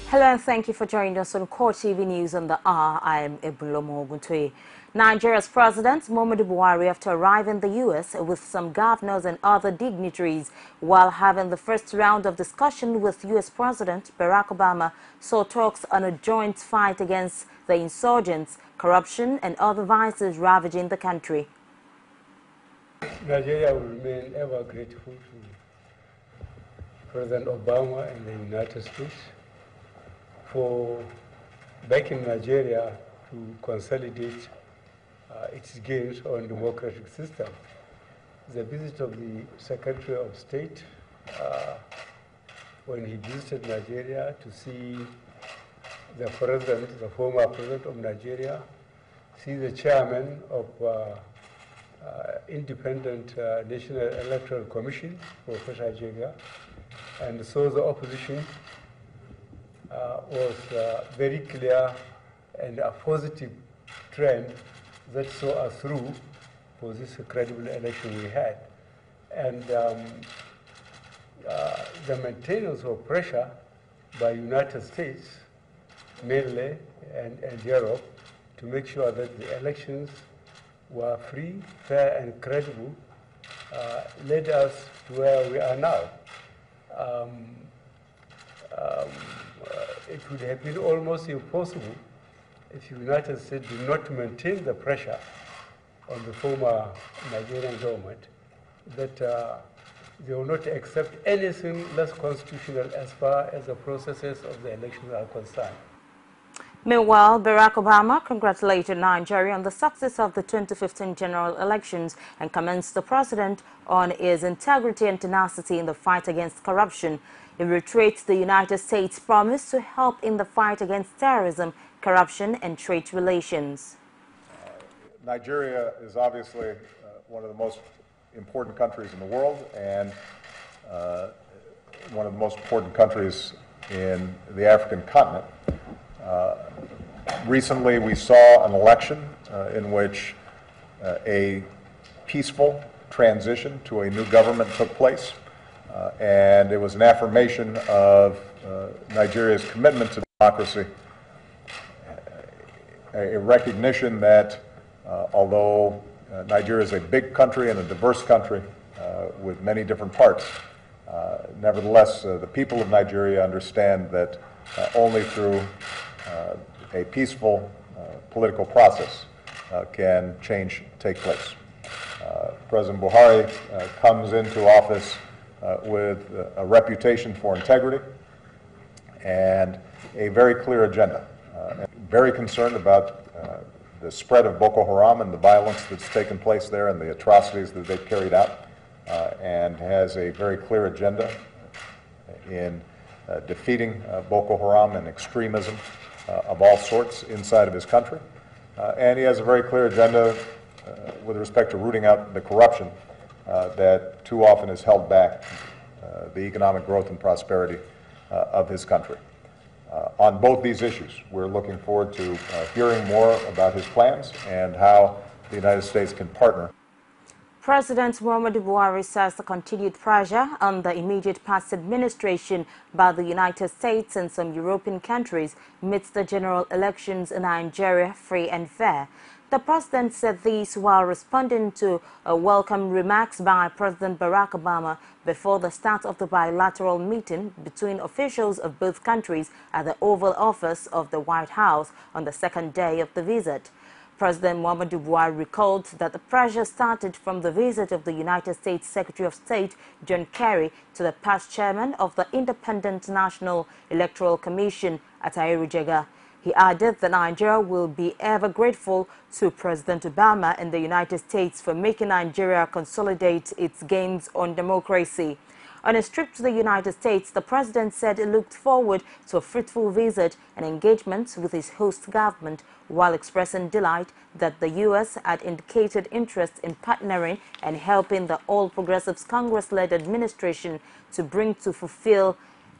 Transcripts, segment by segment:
Hello and thank you for joining us on CoreTV News on the hour. I am Ebulomo Oguntwe. Nigeria's President Muhammadu Buhari, after arriving in the U.S. with some governors and other dignitaries while having the first round of discussion with U.S. President Barack Obama, saw talks on a joint fight against the insurgents, corruption and other vices ravaging the country. Nigeria will remain ever grateful to President Obama and the United States for backing Nigeria to consolidate its gains on democratic system. The visit of the Secretary of State when he visited Nigeria to see the president, the former president of Nigeria, see the chairman of Independent National Electoral Commission, Professor Jega, and so the opposition was very clear and a positive trend that saw us through for this credible election we had. And the maintenance of pressure by United States, mainly, and Europe, to make sure that the elections were free, fair, and credible, led us to where we are now. It would have been almost impossible if the United States did not maintain the pressure on the former Nigerian government that they will not accept anything less constitutional as far as the processes of the elections are concerned. Meanwhile, Barack Obama congratulated Nigeria on the success of the 2015 general elections and commended the president on his integrity and tenacity in the fight against corruption. He reiterates the United States' promise to help in the fight against terrorism, corruption, and trade relations. Nigeria is obviously one of the most important countries in the world and one of the most important countries in the African continent. Recently, we saw an election in which a peaceful transition to a new government took place, and it was an affirmation of Nigeria's commitment to democracy, a recognition that although Nigeria is a big country and a diverse country with many different parts, nevertheless, the people of Nigeria understand that only through a peaceful political process can change take place. President Buhari comes into office with a reputation for integrity and a very clear agenda. Very concerned about the spread of Boko Haram and the violence that's taken place there and the atrocities that they've carried out, and has a very clear agenda in defeating Boko Haram and extremism of all sorts inside of his country. And he has a very clear agenda with respect to rooting out the corruption that too often has held back the economic growth and prosperity of his country. On both these issues, we're looking forward to hearing more about his plans and how the United States can partner. President Muhammadu Buhari says the continued pressure on the immediate past administration by the United States and some European countries makes the general elections in Nigeria free and fair. The president said this while responding to welcome remarks by President Barack Obama before the start of the bilateral meeting between officials of both countries at the Oval Office of the White House on the second day of the visit. President Muhammadu Buhari recalled that the pressure started from the visit of the United States Secretary of State John Kerry to the past chairman of the Independent National Electoral Commission, Atahiru Jega. He added that Nigeria will be ever grateful to President Obama and the United States for making Nigeria consolidate its gains on democracy. On his trip to the United States, the president said he looked forward to a fruitful visit and engagement with his host government, while expressing delight that the U.S. had indicated interest in partnering and helping the All Progressives Congress-led administration to fulfill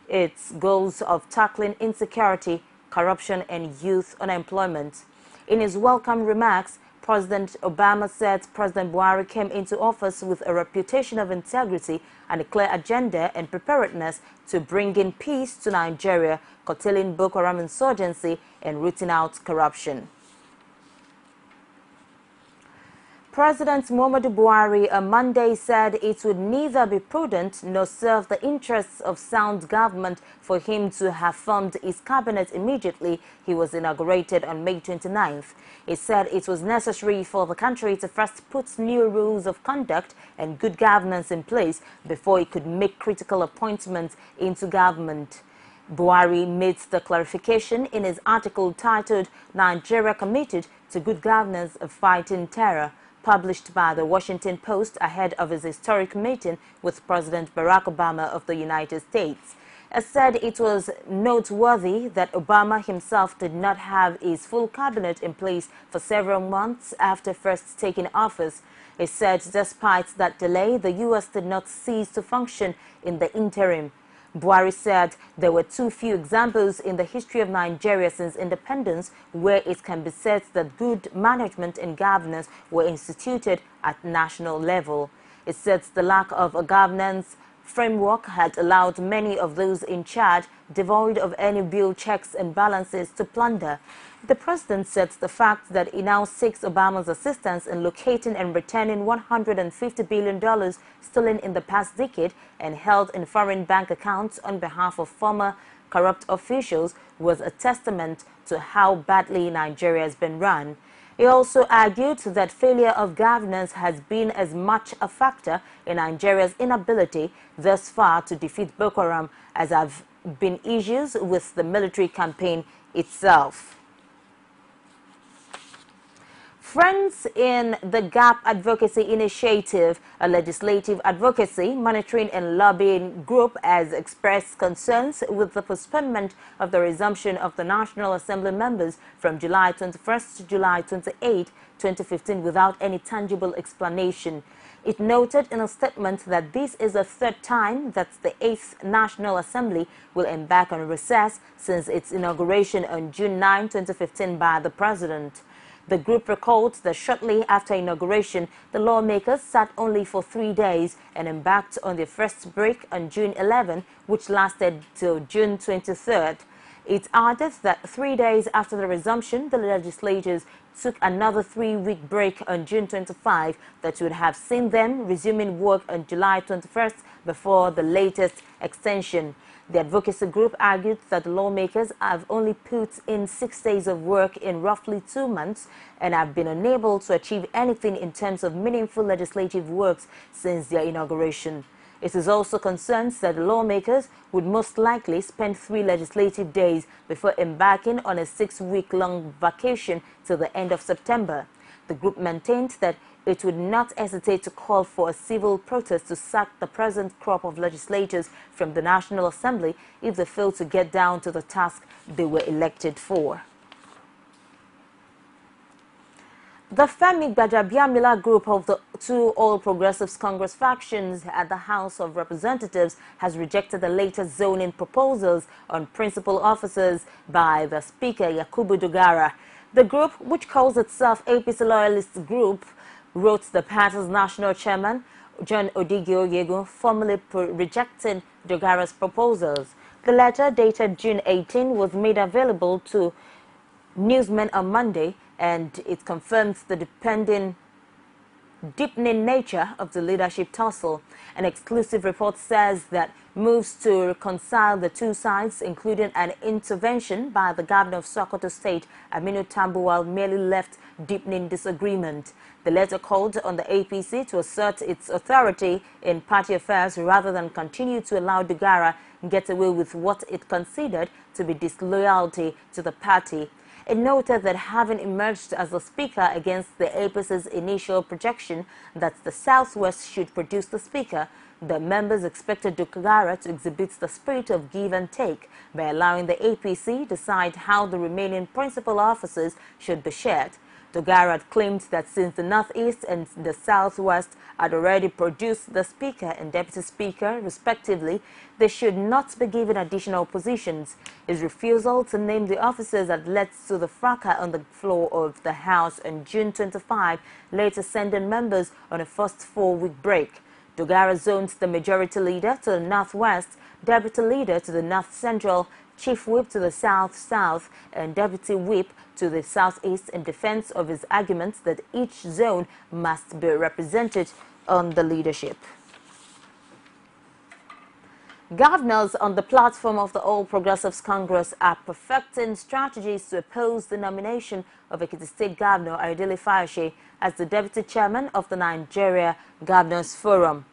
its goals of tackling insecurity, corruption, and youth unemployment. In his welcome remarks, President Obama said President Buhari came into office with a reputation of integrity and a clear agenda and preparedness to bring in peace to Nigeria, curtailing Boko Haram insurgency and rooting out corruption. President Muhammadu Buhari on Monday said it would neither be prudent nor serve the interests of sound government for him to have formed his cabinet immediately he was inaugurated on May 29th. He said it was necessary for the country to first put new rules of conduct and good governance in place before it could make critical appointments into government. Buhari made the clarification in his article titled "Nigeria Committed to Good Governance of Fighting Terror," published by the Washington Post ahead of his historic meeting with President Barack Obama of the United States. It said it was noteworthy that Obama himself did not have his full cabinet in place for several months after first taking office. It said despite that delay, the U.S. did not cease to function in the interim. Buhari said there were too few examples in the history of Nigeria since independence where it can be said that good management and governance were instituted at national level. It said the lack of a governance framework had allowed many of those in charge, devoid of any real checks and balances, to plunder. The president said the fact that he now seeks Obama's assistance in locating and returning $150 billion stolen in the past decade and held in foreign bank accounts on behalf of former corrupt officials was a testament to how badly Nigeria has been run. He also argued that failure of governance has been as much a factor in Nigeria's inability thus far to defeat Boko Haram as have been issues with the military campaign itself. Friends in the GAP Advocacy Initiative, a legislative advocacy, monitoring and lobbying group, has expressed concerns with the postponement of the resumption of the National Assembly members from July 21st to July 28, 2015 without any tangible explanation. It noted in a statement that this is the third time that the 8th National Assembly will embark on recess since its inauguration on June 9, 2015 by the President. The group recalled that shortly after inauguration, the lawmakers sat only for 3 days and embarked on their first break on June 11, which lasted till June 23rd. It added that 3 days after the resumption, the legislators took another 3-week break on June 25 that would have seen them resuming work on July 21st before the latest extension. The advocacy group argued that the lawmakers have only put in 6 days of work in roughly 2 months and have been unable to achieve anything in terms of meaningful legislative works since their inauguration. It is also concerned that the lawmakers would most likely spend 3 legislative days before embarking on a 6-week-long vacation till the end of September. The group maintained that it would not hesitate to call for a civil protest to sack the present crop of legislators from the National Assembly if they fail to get down to the task they were elected for. The Femi Gbajabiamila group of the 2 All Progressives Congress factions at the House of Representatives has rejected the latest zoning proposals on principal officers by the Speaker Yakubu Dogara. The group, which calls itself APC Loyalist Group, wrote the party's national chairman, John Odigio Yegu, formally rejecting Dogara's proposals. The letter, dated June 18, was made available to newsmen on Monday, and it confirms the deepening nature of the leadership tussle. An exclusive report says that moves to reconcile the 2 sides, including an intervention by the governor of Sokoto State, Aminu Tambuwal, merely left deepening disagreement. The letter called on the APC to assert its authority in party affairs rather than continue to allow Dogara get away with what it considered to be disloyalty to the party. It noted that having emerged as the speaker against the APC's initial projection that the Southwest should produce the speaker, the members expected Dogara to exhibit the spirit of give and take by allowing the APC decide how the remaining principal officers should be shared. Dogara had claimed that since the Northeast and the Southwest had already produced the Speaker and Deputy Speaker, respectively, they should not be given additional positions. His refusal to name the officers had led to the fracas on the floor of the House on June 25, later sending members on a first 4-week break. Dogara zoned the Majority Leader to the Northwest, Deputy Leader to the North Central, Chief Whip to the South-South, and Deputy Whip to the Southeast in defense of his arguments that each zone must be represented on the leadership. Governors on the platform of the All Progressives Congress are perfecting strategies to oppose the nomination of Ekiti State Governor Ayodele Fayose as the Deputy Chairman of the Nigeria Governors Forum.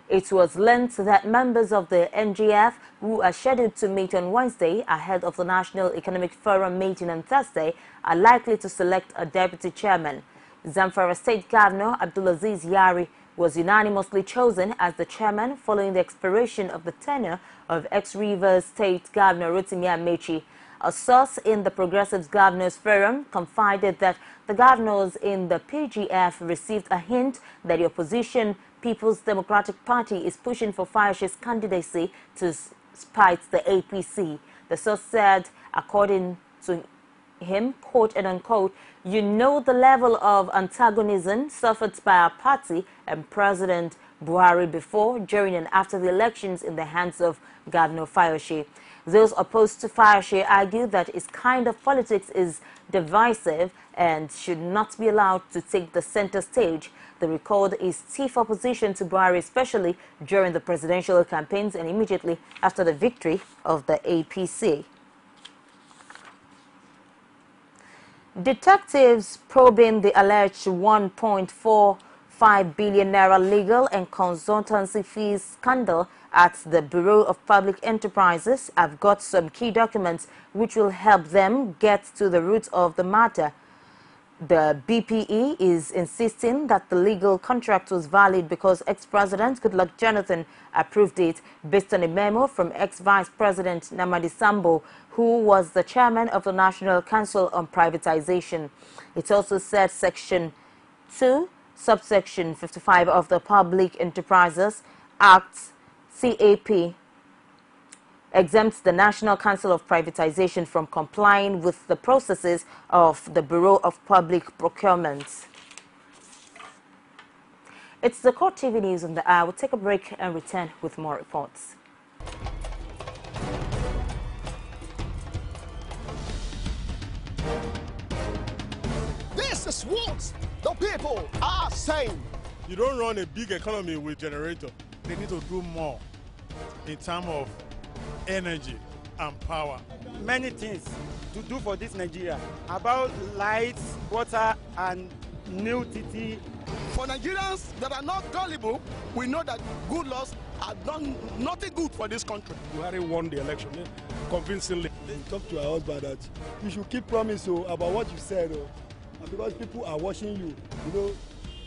It was learned that members of the NGF, who are scheduled to meet on Wednesday ahead of the National Economic Forum meeting on Thursday, are likely to select a deputy chairman. Zamfara State Governor Abdulaziz Yari was unanimously chosen as the chairman following the expiration of the tenure of ex-Rivers State Governor Rotimi Amechi. A source in the Progressives Governors Forum confided that the governors in the PGF received a hint that the opposition People's Democratic Party is pushing for Fayose's candidacy to spite the APC. The source said, according to him, quote and unquote, "You know the level of antagonism suffered by our party and President Buhari before, during and after the elections in the hands of Governor Fayose." Those opposed to Fayose argue that his kind of politics is divisive and should not be allowed to take the center stage. They recalled his stiff opposition to Buhari, especially during the presidential campaigns and immediately after the victory of the APC. Detectives probing the alleged 1.45 billion naira legal and consultancy fees scandal at the Bureau of Public Enterprises have got some key documents which will help them get to the root of the matter. The BPE is insisting that the legal contract was valid because ex-President Goodluck Jonathan approved it based on a memo from ex-Vice President Namadi Sambo, who was the chairman of the National Council on Privatization. It also said Section 2, subsection 55 of the Public Enterprises Act, CAP, exempts the National Council of Privatization from complying with the processes of the Bureau of Public Procurement. It's the CoreTV News on the hour. We'll take a break and return with more reports. This is what the people are saying. You don't run a big economy with generator. They need to do more in terms of energy and power. Many things to do for this Nigeria about lights, water, and new TT. For Nigerians that are not gullible, we know that good laws have done nothing good for this country. Buhari won the election convincingly. Talk to our husband that you should keep promise about what you said, and because people are watching you, you know,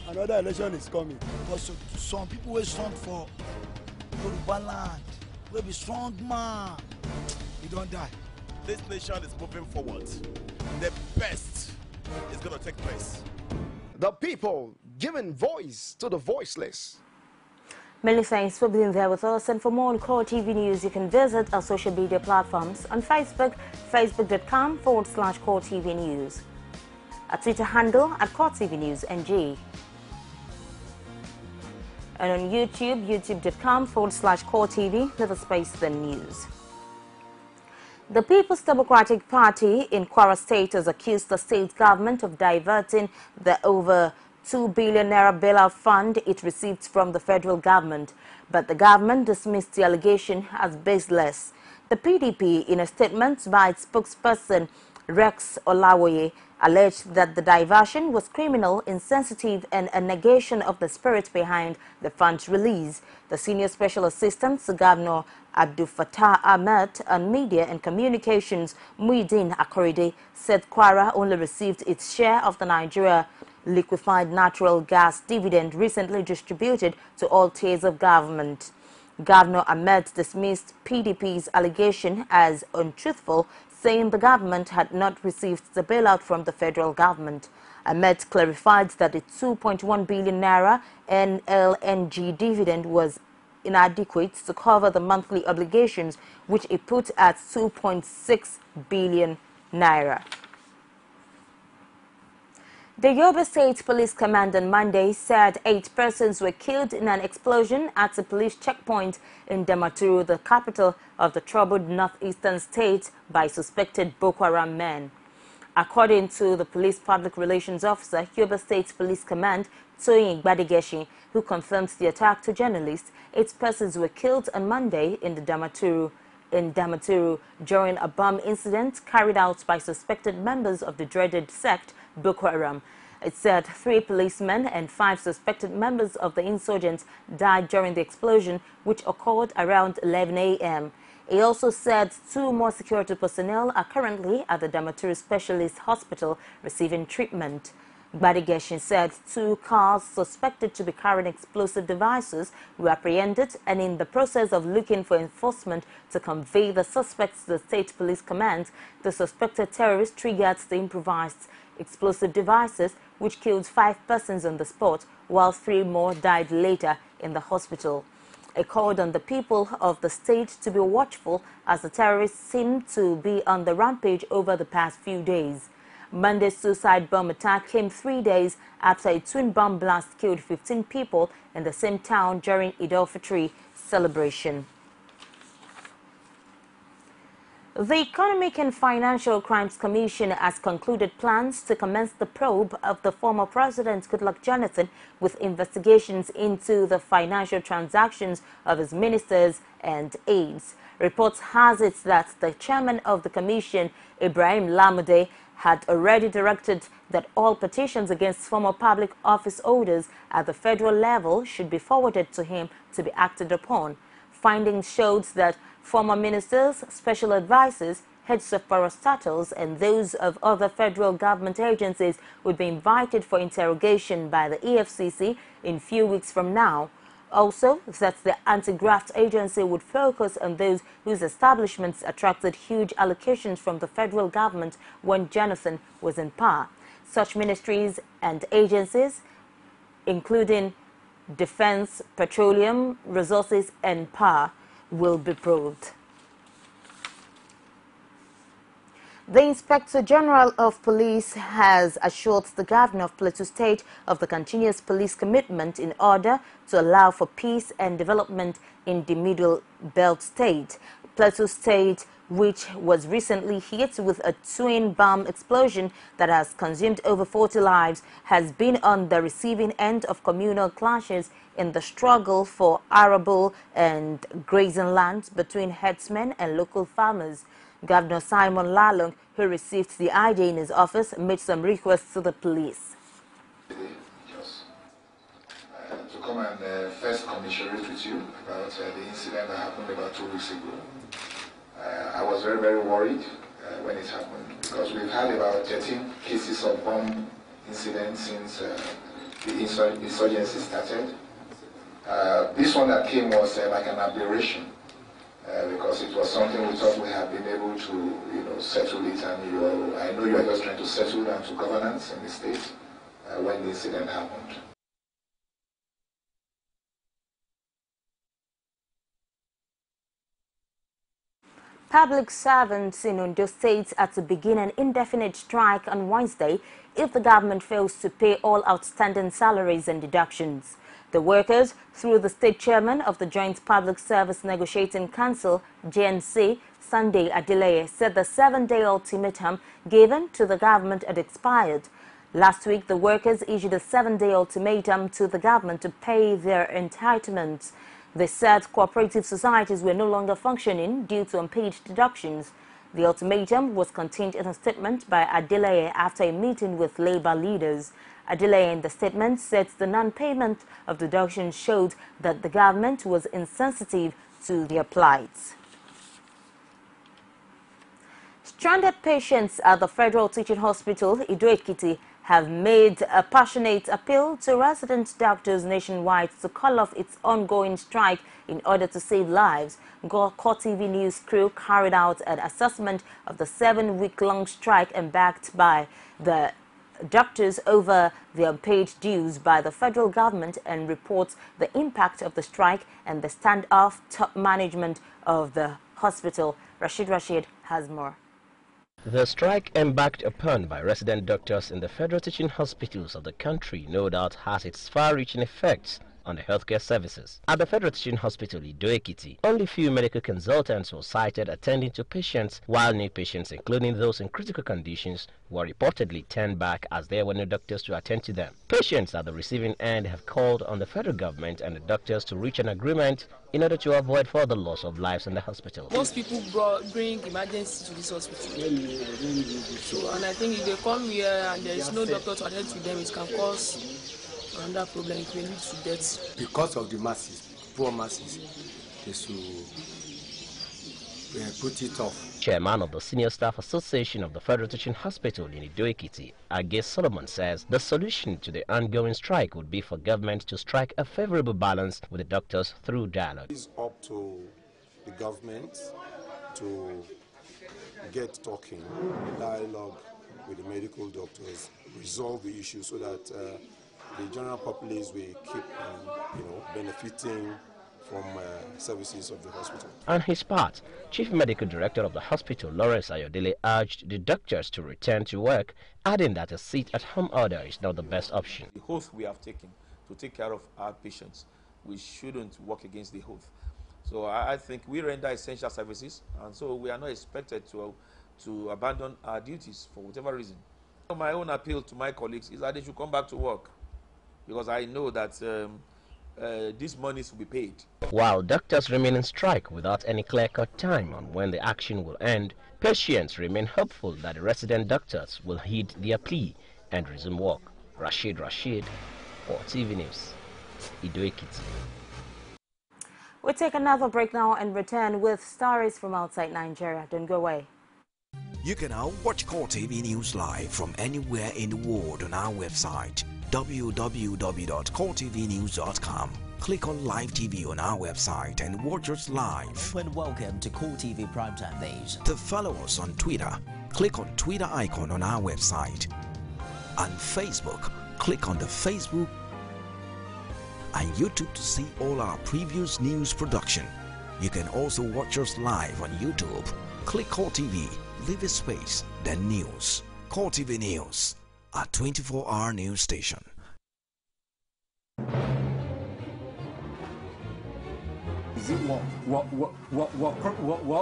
another election is coming. But so, some people will stand for Yoruba land. Will be strong man. We don't die. This nation is moving forward. The best is going to take place. The people giving voice to the voiceless. Many thanks for being there with us, and for more on CoreTV News, you can visit our social media platforms on Facebook, facebook.com/CoreTV News, our Twitter handle @CoreTV News NG, and on YouTube, youtube.com/CoreTV with a space then news. The People's Democratic Party in Kwara State has accused the state government of diverting the over 2 billion naira bailout fund it received from the federal government, but the government dismissed the allegation as baseless. The PDP, in a statement by its spokesperson Rex Olawoye, alleged that the diversion was criminal, insensitive, and a negation of the spirit behind the fund's release. The senior special assistant to Governor Abdul Fattah Ahmed on Media and Communications, Muhyiddin Akorede, said Kwara only received its share of the Nigeria liquefied natural gas dividend recently distributed to all tiers of government. Governor Ahmed dismissed PDP's allegation as untruthful, saying the government had not received the bailout from the federal government. Ahmed clarified that the 2.1 billion naira NLNG dividend was inadequate to cover the monthly obligations, which it put at 2.6 billion naira. The Yobe State Police Command on Monday said 8 persons were killed in an explosion at a police checkpoint in Damaturu, the capital of the troubled northeastern state, by suspected Boko Haram men. According to the police public relations officer, Yobe State Police Command, Toyin Gbadigeshi, who confirmed the attack to journalists, 8 persons were killed on Monday in Damaturu during a bomb incident carried out by suspected members of the dreaded sect Boko Haram. It said 3 policemen and 5 suspected members of the insurgents died during the explosion, which occurred around 11 a.m. He also said 2 more security personnel are currently at the Damaturu Specialist Hospital receiving treatment. Gbadigeshin said 2 cars suspected to be carrying explosive devices were apprehended and in the process of looking for enforcement to convey the suspects to the State Police Command. The suspected terrorist triggered the improvised explosive devices, which killed 5 persons on the spot, while 3 more died later in the hospital. It called on the people of the state to be watchful as the terrorists seem to be on the rampage over the past few days. Monday's suicide bomb attack came 3 days after a twin bomb blast killed 15 people in the same town during Eid al-Fitr celebration. The Economic and Financial Crimes Commission has concluded plans to commence the probe of the former President Goodluck Jonathan with investigations into the financial transactions of his ministers and aides. Reports has it that the chairman of the commission, Ibrahim Lamode, had already directed that all petitions against former public office holders at the federal level should be forwarded to him to be acted upon. Findings showed that former ministers, special advisors, heads of parastatals, and those of other federal government agencies would be invited for interrogation by the EFCC in few weeks from now. Also, that the anti-graft agency would focus on those whose establishments attracted huge allocations from the federal government when Jonathan was in power. Such ministries and agencies, including Defense, Petroleum, Resources and Power, will be probed. The Inspector General of Police has assured the Governor of Plateau State of the continuous police commitment in order to allow for peace and development in the Middle Belt State. Plateau State, which was recently hit with a twin bomb explosion that has consumed over 40 lives, has been on the receiving end of communal clashes in the struggle for arable and grazing land between herdsmen and local farmers. Governor Simon Lalong, who received the ID in his office, made some requests to the police. To come and first commiserate with you about the incident that happened about 2 weeks ago. I was very, very worried when it happened because we've had about 13 cases of bomb incidents since the insurgency started. This one that came was like an aberration because it was something we thought we had been able to, settle it, and I know you are just trying to settle down to governance in the state when the incident happened. Public servants in Ondo State are to begin an indefinite strike on Wednesday if the government fails to pay all outstanding salaries and deductions. The workers, through the state chairman of the Joint Public Service Negotiating Council, JNC, Sunday Adeleye, said the 7-day ultimatum given to the government had expired. Last week, the workers issued a 7-day ultimatum to the government to pay their entitlements. They said cooperative societies were no longer functioning due to unpaid deductions. The ultimatum was contained in a statement by Adeleye after a meeting with labor leaders. Adeleye in the statement said the non-payment of deductions showed that the government was insensitive to their plight. Stranded patients at the Federal Teaching Hospital, Ido-Ekiti, have made a passionate appeal to resident doctors nationwide to call off its ongoing strike in order to save lives. CoreTV News crew carried out an assessment of the 7-week-long strike embarked by the doctors over the unpaid dues by the federal government and reports the impact of the strike and the standoff top management of the hospital. Rashid has more. The strike embarked upon by resident doctors in the federal teaching hospitals of the country no doubt has its far-reaching effects on the healthcare services. At the Federal Teaching Hospital Ido-Ekiti, only few medical consultants were cited attending to patients, while new patients, including those in critical conditions, were reportedly turned back as there were no doctors to attend to them. Patients at the receiving end have called on the federal government and the doctors to reach an agreement in order to avoid further loss of lives in the hospital. Most people bring emergency to this hospital. So, and I think if they come here and there is no doctor to attend to them, it can cause another problem. It may lead to death. Because of the masses, poor masses, they should put it off. Chairman of the Senior Staff Association of the Federal Teaching Hospital in Ido-Ekiti, Age Solomon, says the solution to the ongoing strike would be for government to strike a favorable balance with the doctors through dialogue. It's up to the government to get talking, dialogue with the medical doctors, resolve the issue so that the general populace will keep benefiting from services of the hospital. On his part, Chief Medical Director of the hospital, Lawrence Ayodele, urged the doctors to return to work, adding that a sit-at-home order is not the best option. The oath we have taken to take care of our patients, we shouldn't work against the oath. So I think we render essential services, and so we are not expected to abandon our duties for whatever reason. My own appeal to my colleagues is that they should come back to work, because I know that these monies will be paid. While doctors remain in strike without any clear-cut time on when the action will end, patients remain hopeful that the resident doctors will heed their plea and resume work. Rashid for TV News, Ido-Ekiti. We'll take another break now and return with stories from outside Nigeria. Don't go away. You can now watch CoreTV News live from anywhere in the world on our website www.coretvnews.com. Click on Live TV on our website and watch us live. And welcome to CoreTV Primetime Days. To follow us on Twitter, click on Twitter icon on our website. On Facebook, click on the Facebook and YouTube to see all our previous news production. You can also watch us live on YouTube. Click CoreTV, leave a space, then News. CoreTV News, a 24-hour news station. Is it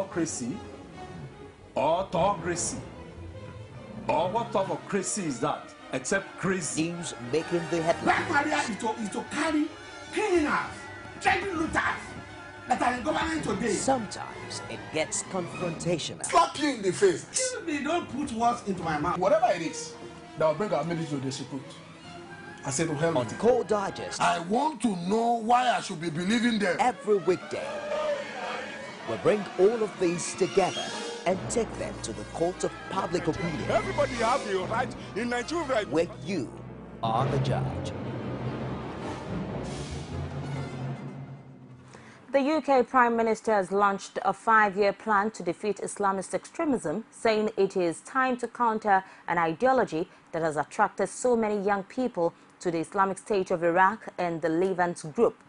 crazy or autocracy? Or what type of crazy is that? Except crazy. News making the headlines. Black Maria is to carry criminals, treasure looters that are in government today. Sometimes it gets confrontational. Slap you in the face. They don't put words into my mouth. Whatever it is that will bring our military to disrepute, I said to hell. On Core Digest, I want to know why I should be believing them. Every weekday, we bring all of these together and take them to the court of public opinion. Everybody has the right in Nigeria, where you are the judge. The UK Prime Minister has launched a 5-year plan to defeat Islamist extremism, saying it is time to counter an ideology that has attracted so many young people to the Islamic State of Iraq and the Levant group.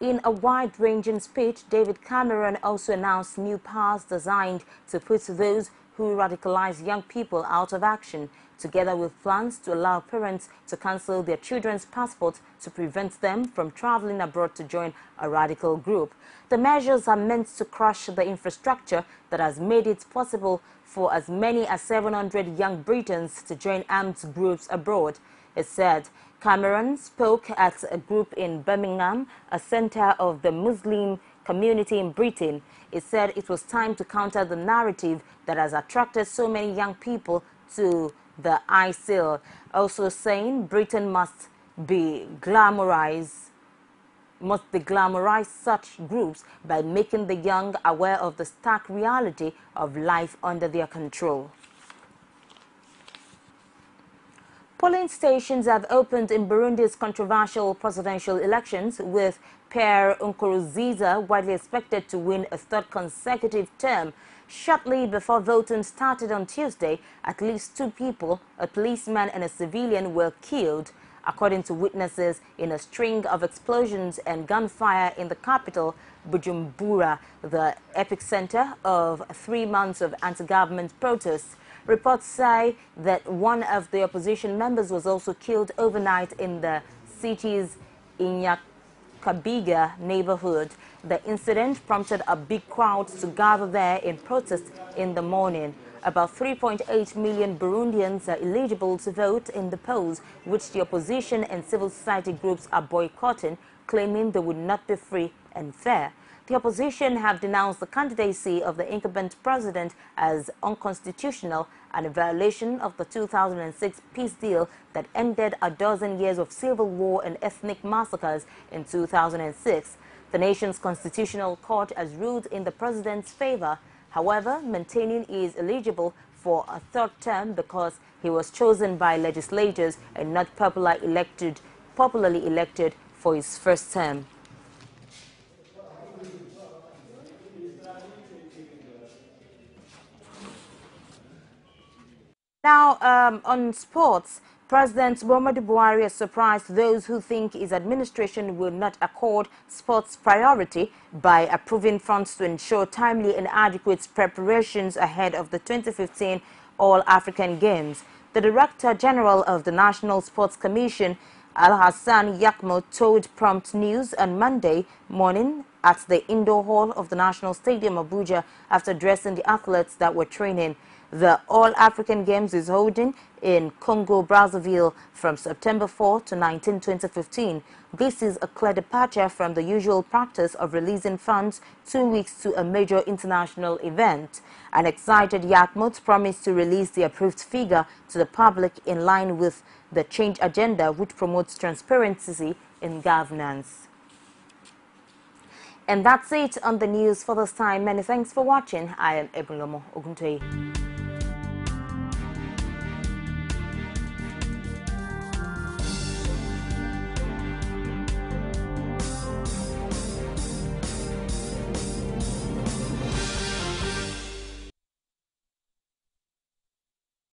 In a wide-ranging speech, David Cameron also announced new powers designed to put those who radicalize young people out of action, together with plans to allow parents to cancel their children's passports to prevent them from traveling abroad to join a radical group. The measures are meant to crush the infrastructure that has made it possible for as many as 700 young Britons to join armed groups abroad. It said Cameron spoke at a group in Birmingham, a center of the Muslim community in Britain. It said it was time to counter the narrative that has attracted so many young people to the ISIL, also saying Britain must glamorize such groups by making the young aware of the stark reality of life under their control. Polling stations have opened in Burundi's controversial presidential elections, with Pierre Nkurunziza widely expected to win a third consecutive term. Shortly before voting started on Tuesday, at least 2 people, a policeman and a civilian, were killed, according to witnesses, in a string of explosions and gunfire in the capital, Bujumbura, the epicenter of 3 months of anti-government protests. Reports say that one of the opposition members was also killed overnight in the city's Inyakabiga neighborhood. The incident prompted a big crowd to gather there in protest in the morning. About 3.8 million Burundians are eligible to vote in the polls, which the opposition and civil society groups are boycotting, claiming they would not be free and fair. The opposition have denounced the candidacy of the incumbent president as unconstitutional and a violation of the 2006 peace deal that ended a dozen years of civil war and ethnic massacres in 2006. The nation's constitutional court has ruled in the president's favor, however, maintaining he is eligible for a third term because he was chosen by legislators and not popularly elected for his first term. Now, on sports, President Muhammadu Buhari has surprised those who think his administration will not accord sports priority by approving funds to ensure timely and adequate preparations ahead of the 2015 All-African Games. The Director General of the National Sports Commission, Al-Hassan Yakmo, told Prompt News on Monday morning at the indoor hall of the National Stadium, Abuja, after addressing the athletes that were training. The All-African Games is holding in Congo-Brazzaville from September 4 to 19, 2015. This is a clear departure from the usual practice of releasing funds 2 weeks to a major international event. An excited Yakmut promised to release the approved figure to the public in line with the change agenda, which promotes transparency in governance. And that's it on the news for this time. Many thanks for watching. I am Ebungomo Oguntoye.